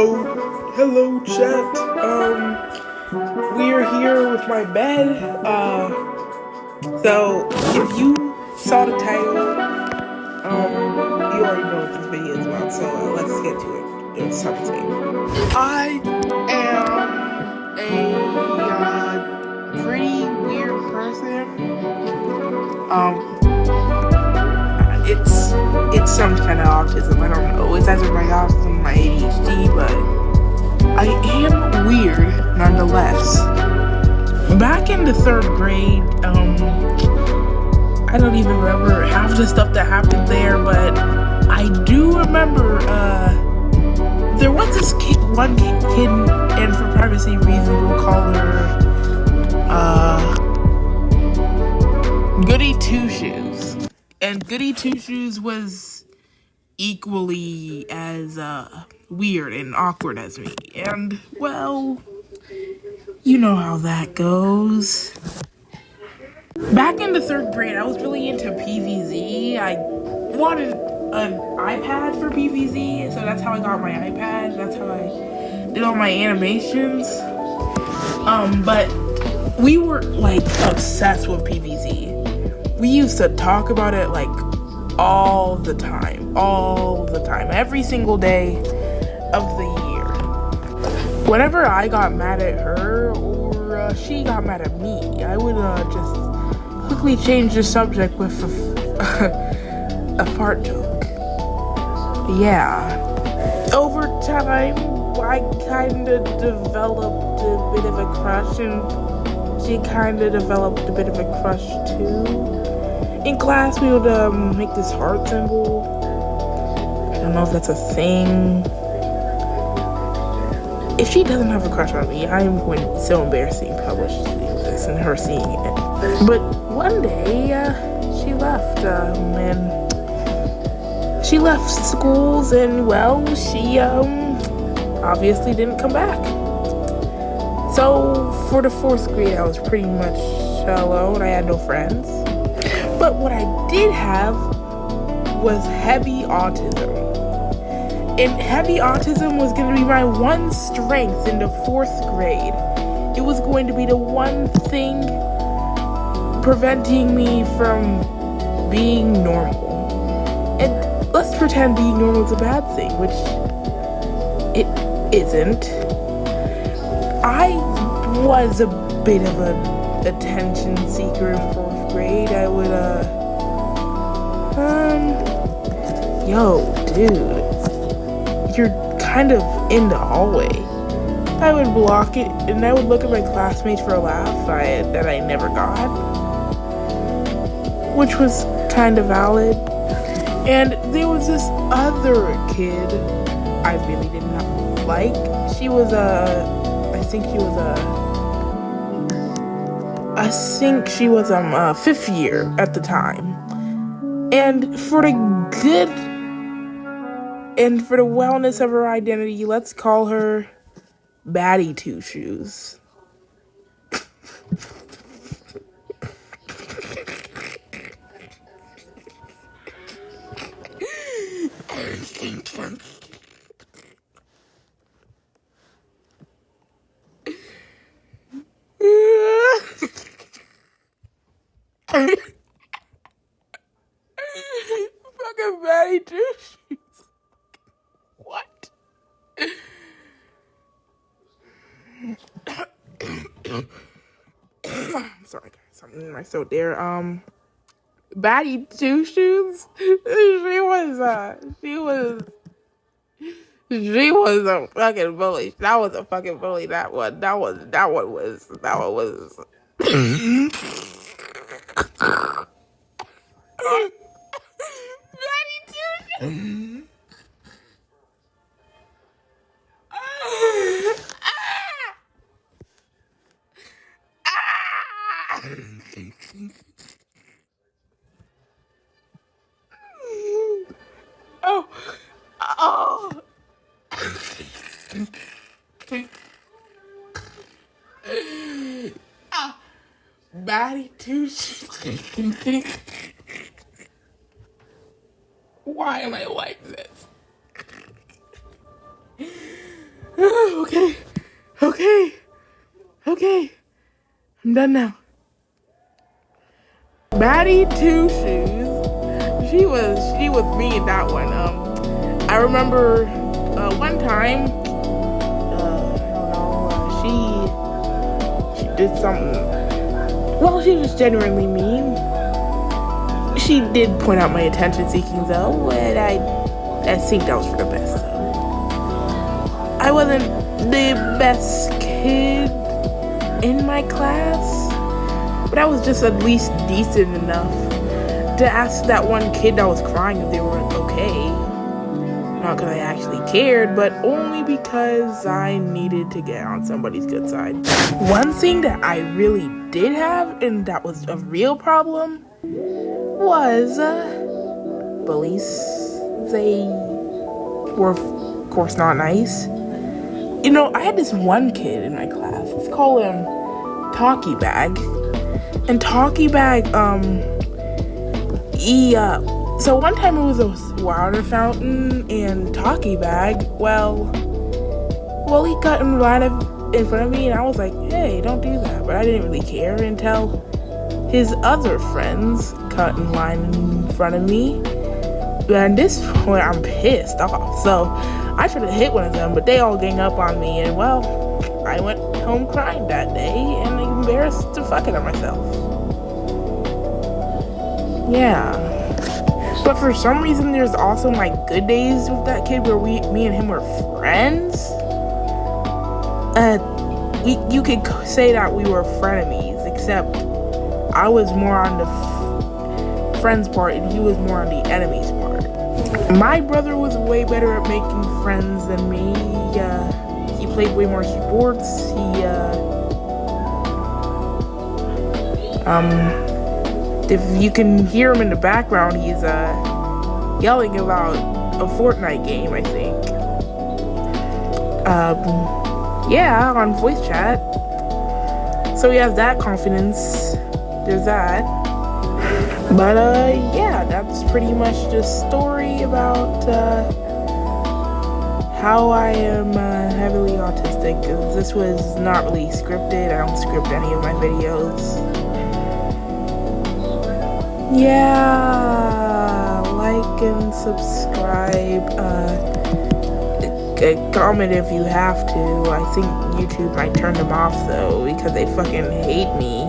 Oh, hello, chat. We're here with my bed. So if you saw the title, you already know what this video is about. So let's get to it. It's something. I am a pretty weird person. It's some kind of autism. I don't know. It's either my autism, my ADHD, but I am weird nonetheless. Back in the third grade, I don't even remember half the stuff that happened there, but I do remember, there was this one kid, and for privacy reasons, we'll call her, Goody Two Shoes. And Goody Two Shoes was equally as, weird and awkward as me. And, well, you know how that goes. Back in the third grade, I was really into PVZ. I wanted an iPad for PVZ, so that's how I got my iPad. That's how I did all my animations. But we were, like, obsessed with PVZ. We used to talk about it, like, all the time, every single day of the year. Whenever I got mad at her or she got mad at me, I would just quickly change the subject with a fart joke. Yeah. Over time, I kind of developed a bit of a crush, and she kind of developed a bit of a crush too. In class, we would make this heart symbol. I don't know if that's a thing. If she doesn't have a crush on me, I'm going to be so embarrassed being published this and her seeing it. But one day, she left, and she left schools, and, well, she, obviously didn't come back. So, for the fourth grade, I was pretty much alone. I had no friends. But what I did have was heavy autism. And heavy autism was going to be my one strength in the fourth grade. It was going to be the one thing preventing me from being normal. And let's pretend being normal is a bad thing, which it isn't. I was a bit of an attention seeker in fourth grade. I would, yo, dude, you're kind of in the hallway. I would block it, and I would look at my classmates for a laugh that I never got, which was kind of valid. And there was this other kid I really did not like. She was I think she was fifth year at the time. And for the good and for the wellness of her identity, let's call her Batty Two Shoes. Fucking Batty Two Shoes. What? Sorry guys, I'm in my throat there. Batty Two Shoes. She was a fucking bully. That was a fucking bully. That one was. Batty Two Shoes. Oh, oh. Batty Two Shoes. Why am I like this? Okay. Okay. Okay. I'm done now. Maddie Two Shoes. She was me in that one. I remember one time. She did something. Well, she was genuinely mean. She did point out my attention-seeking though, and I think that was for the best. Though I wasn't the best kid in my class, but I was just at least decent enough to ask that one kid that was crying if they were okay. Not because I actually cared, but only because I needed to get on somebody's good side. One thing that I really did have, and that was a real problem, was bullies. They were, of course, not nice. You know, I had this one kid in my class. Let's call him Talkie Bag. And Talkie Bag, so one time it was a water fountain, and Talkie Bag, well, he got in front of me, and I was like, hey, don't do that. But I didn't really care until his other friends cut in line in front of me. And at this point, I'm pissed off. So I tried to hit one of them, but they all gang up on me, and well, I went home crying that day and embarrassed the fuck out of myself. Yeah. But for some reason, there's also my good days with that kid where me and him were friends. You could say that we were frenemies, except I was more on the friends part and he was more on the enemies part. My brother was way better at making friends than me. He played way more sports. If you can hear him in the background, he's yelling about a Fortnite game, I think. Yeah, on voice chat. So he has that confidence. There's that. But yeah, that's pretty much the story about how I am heavily autistic. This was not really scripted. I don't script any of my videos. Yeah, like and subscribe. Comment if you have to. I think YouTube might turn them off though because they fucking hate me.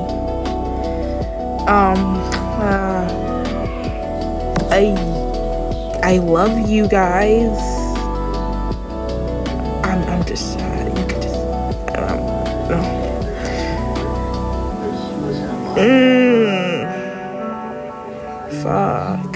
I love you guys. I'm just you could just no. Fuck.